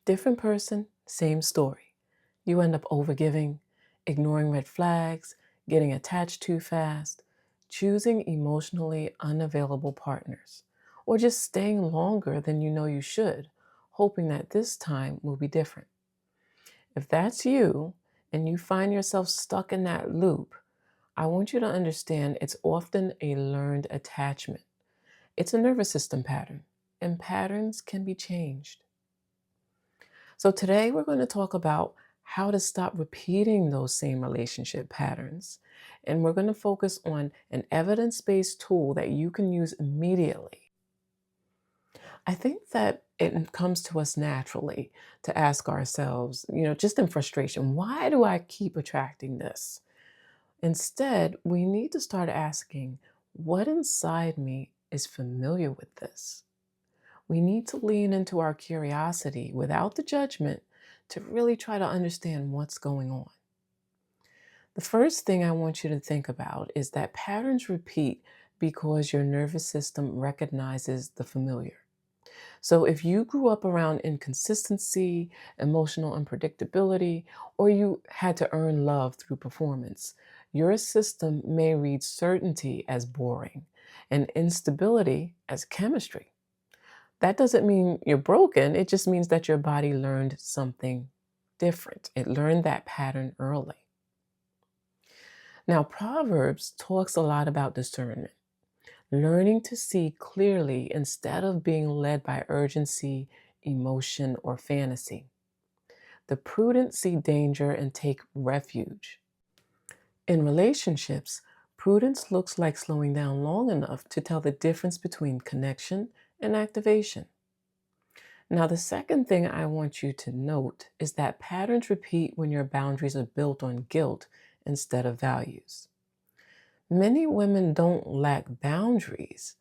Different person, same story. You end up overgiving, ignoring red flags, getting attached too fast, choosing emotionally unavailable partners, or just staying longer than you know you should, hoping that this time will be different. If that's you and you find yourself stuck in that loop, I want you to understand it's often a learned attachment. It's a nervous system pattern, and patterns can be changed. So, today we're going to talk about how to stop repeating those same relationship patterns. And we're going to focus on an evidence based tool that you can use immediately. I think that it comes to us naturally to ask ourselves, just in frustration, why do I keep attracting this? Instead, we need to start asking, what inside me is familiar with this? We need to lean into our curiosity without the judgment to really try to understand what's going on. The first thing I want you to think about is that patterns repeat because your nervous system recognizes the familiar. So if you grew up around inconsistency, emotional unpredictability, or you had to earn love through performance, your system may read certainty as boring and instability as chemistry. That doesn't mean you're broken. It just means that your body learned something different. It learned that pattern early. Now, Proverbs talks a lot about discernment, learning to see clearly instead of being led by urgency, emotion, or fantasy. The prudent see danger and take refuge. In relationships, prudence looks like slowing down long enough to tell the difference between connection and activation. Now, the second thing I want you to note is that patterns repeat when your boundaries are built on guilt instead of values. Many women don't lack boundaries,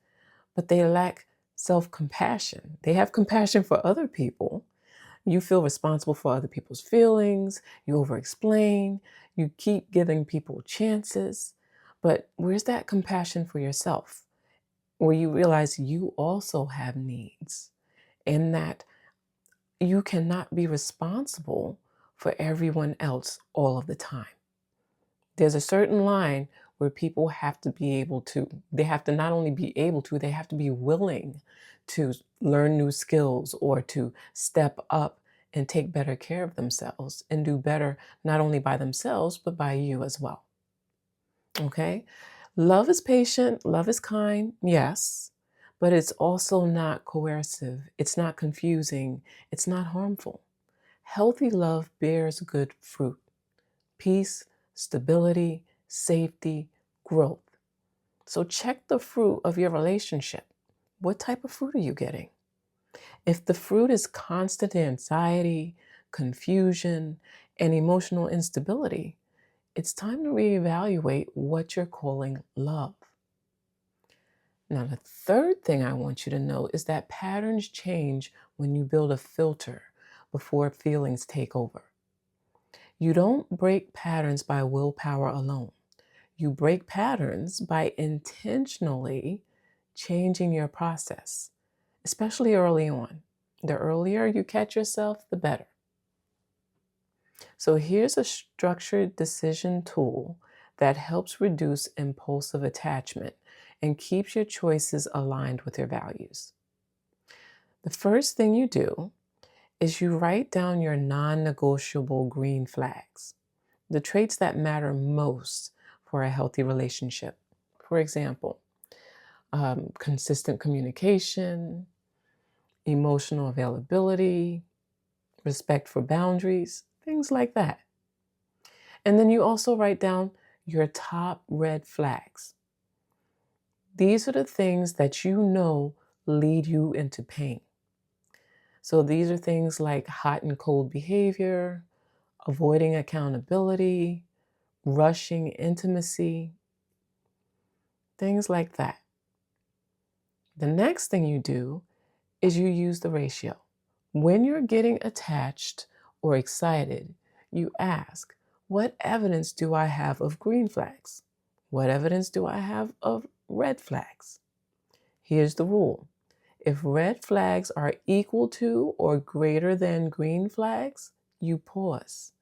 but they lack self compassion. They have compassion for other people. You feel responsible for other people's feelings, you over explain, you keep giving people chances. But where's that compassion for yourself? Where you realize you also have needs and that you cannot be responsible for everyone else all of the time. There's a certain line where people have to be able to, they have to not only be able to, they have to be willing to learn new skills or to step up and take better care of themselves and do better not only by themselves, but by you as well. Okay? Love is patient, love is kind, yes, but it's also not coercive, it's not confusing, it's not harmful. Healthy love bears good fruit: peace, stability, safety, growth. So check the fruit of your relationship. What type of fruit are you getting? If the fruit is constant anxiety, confusion, and emotional instability, it's time to reevaluate what you're calling love. Now, the third thing I want you to know is that patterns change when you build a filter before feelings take over. You don't break patterns by willpower alone. You break patterns by intentionally changing your process, especially early on. The earlier you catch yourself, the better. So here's a structured decision tool that helps reduce impulsive attachment and keeps your choices aligned with your values. The first thing you do is you write down your non-negotiable green flags, the traits that matter most for a healthy relationship. For example, consistent communication, emotional availability, respect for boundaries, things like that. And then you also write down your top red flags. These are the things that you know lead you into pain. So these are things like hot and cold behavior, avoiding accountability, rushing intimacy, things like that. The next thing you do is you use the ratio. When you're getting attached or excited, you ask, what evidence do I have of green flags? What evidence do I have of red flags? Here's the rule. If red flags are equal to or greater than green flags, you pause.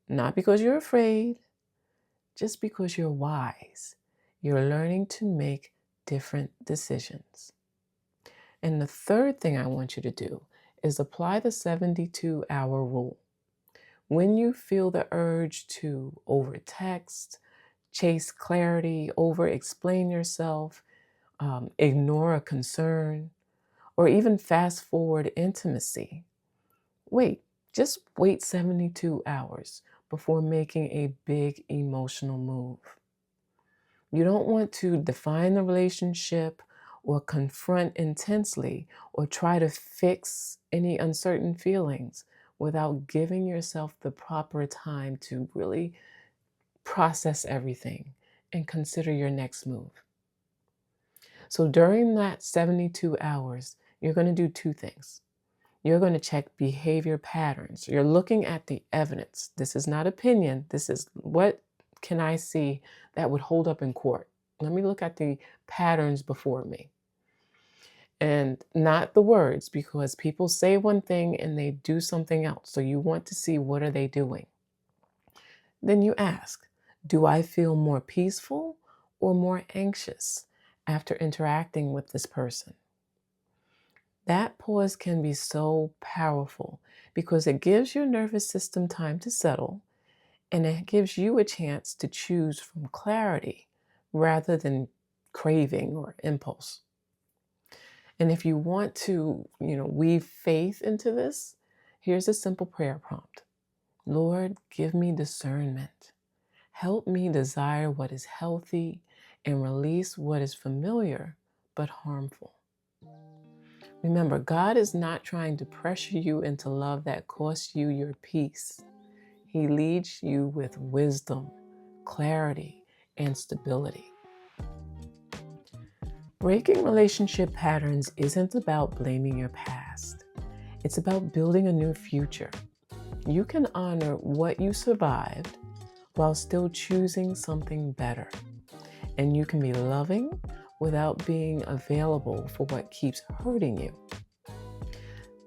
Not because you're afraid, just because you're wise. You're learning to make different decisions. And the third thing I want you to do is apply the 72-hour rule. When you feel the urge to overtext, chase clarity, over-explain yourself, ignore a concern, or even fast forward intimacy, just wait 72 hours before making a big emotional move. You don't want to define the relationship or confront intensely or try to fix any uncertain feelings without giving yourself the proper time to really process everything and consider your next move. So during that 72 hours, you're going to do two things. You're going to check behavior patterns. You're looking at the evidence. This is not opinion. This is what can I see that would hold up in court. Let me look at the patterns before me. And not the words, because people say one thing and they do something else. So you want to see, what are they doing? Then you ask, do I feel more peaceful or more anxious after interacting with this person? That pause can be so powerful because it gives your nervous system time to settle, and it gives you a chance to choose from clarity rather than craving or impulse. And if you want to, weave faith into this, here's a simple prayer prompt. Lord, give me discernment. Help me desire what is healthy and release what is familiar but harmful. Remember, God is not trying to pressure you into love that costs you your peace. He leads you with wisdom, clarity, and stability. Breaking relationship patterns isn't about blaming your past. It's about building a new future. You can honor what you survived while still choosing something better. And you can be loving without being available for what keeps hurting you.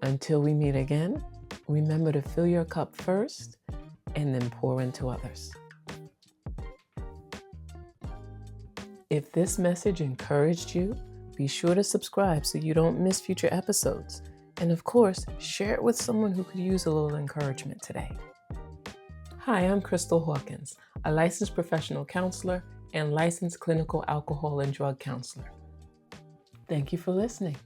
Until we meet again, remember to fill your cup first and then pour into others. If this message encouraged you, be sure to subscribe so you don't miss future episodes. And of course, share it with someone who could use a little encouragement today. Hi, I'm Crystal Hawkins, a licensed professional counselor and licensed clinical alcohol and drug counselor. Thank you for listening.